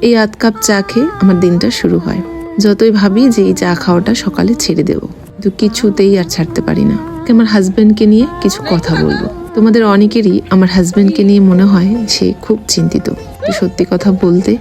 এই আধ কাপ চা খেয়ে আমার দিনটা শুরু হয়। যতই ভাবি যে এই চা খাওয়াটা সকালে ছেড়ে দেবো, কিন্তু কিছুতেই আর ছাড়তে পারি না। আমার হাজবেন্ডকে নিয়ে কিছু কথা বলবো। তোমাদের অনেকেরই আমার হাজবেন্ডকে নিয়ে মনে হয় সে খুব চিন্তিত। সত্যি কথা বলতে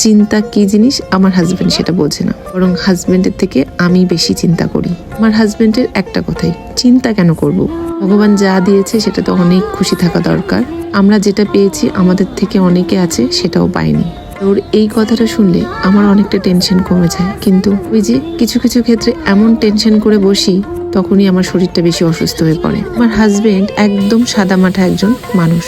চিন্তা কি জিনিস আমার হাজবেন্ড সেটা বোঝে না, বরং হাজবেন্ডের থেকে আমি বেশি চিন্তা করি। আমার হাজবেন্ডের একটা কথাই, চিন্তা কেন করব? ভগবান যা দিয়েছে সেটা তো অনেক খুশি থাকা দরকার। আমরা যেটা পেয়েছি আমাদের থেকে অনেকে আছে সেটাও পাইনি। ওর এই কথাটা শুনলে আমার অনেকটা টেনশন কমে যায়, কিন্তু ওই যে কিছু কিছু ক্ষেত্রে এমন টেনশন করে বসি তখনই আমার শরীরটা বেশি অসুস্থ হয়ে পড়ে। আমার হাজবেন্ড একদম সাদামাটা একজন মানুষ,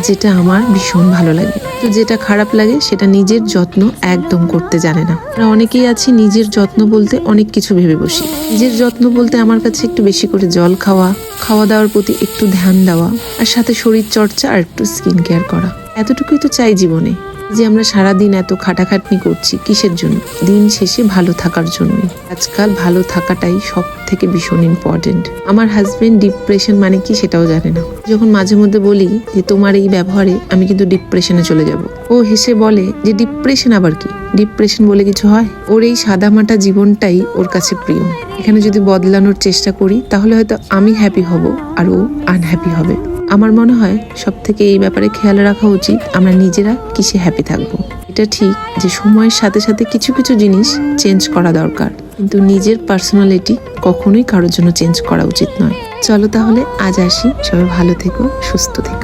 যেটা আমার ভীষণ ভালো লাগে। তো যেটা খারাপ লাগে সেটা নিজের যত্ন একদম করতে জানে না। আমরা অনেকেই আছি নিজের যত্ন বলতে অনেক কিছু ভেবে বসি। নিজের যত্ন বলতে আমার কাছে একটু বেশি করে জল খাওয়া, খাওয়া দাওয়ার প্রতি একটু ধ্যান দেওয়া, আর সাথে শরীর চর্চা আর একটু স্কিন কেয়ার করা। এতটুকুই তো চাই জীবনে। যে আমরা সারাদিন এত খাটাখাটনি করছি কিসের জন্য? দিন শেষে ভালো থাকার জন্যই। আজকাল ভালো থাকাটাই সব থেকে ভীষণ ইম্পর্টেন্ট। আমার হাজবেন্ড ডিপ্রেশন মানে কি সেটাও জানে না। যখন মাঝে মধ্যে বলি যে তোমার এই ব্যবহারে আমি কিন্তু ডিপ্রেশনে চলে যাব, ও হেসে বলে যে ডিপ্রেশন আবার কি? ডিপ্রেশন বলে কিছু হয়? ওর এই সাদামাটা জীবনটাই ওর কাছে প্রিয়। এখানে যদি বদলানোর চেষ্টা করি তাহলে হয়তো আমি হ্যাপি হব আর ও আনহ্যাপি হবে। আমার মনে হয় সব থেকে এই ব্যাপারে খেয়াল রাখা উচিত আমরা নিজেরা কিসে হ্যাপি থাকবো। এটা ঠিক যে সময়ের সাথে সাথে কিছু কিছু জিনিস চেঞ্জ করা দরকার, কিন্তু নিজের পার্সোনালিটি কখনোই কারোর জন্য চেঞ্জ করা উচিত নয়। চলো তাহলে আজ আসি, সবাই ভালো থেকো, সুস্থ থেকো।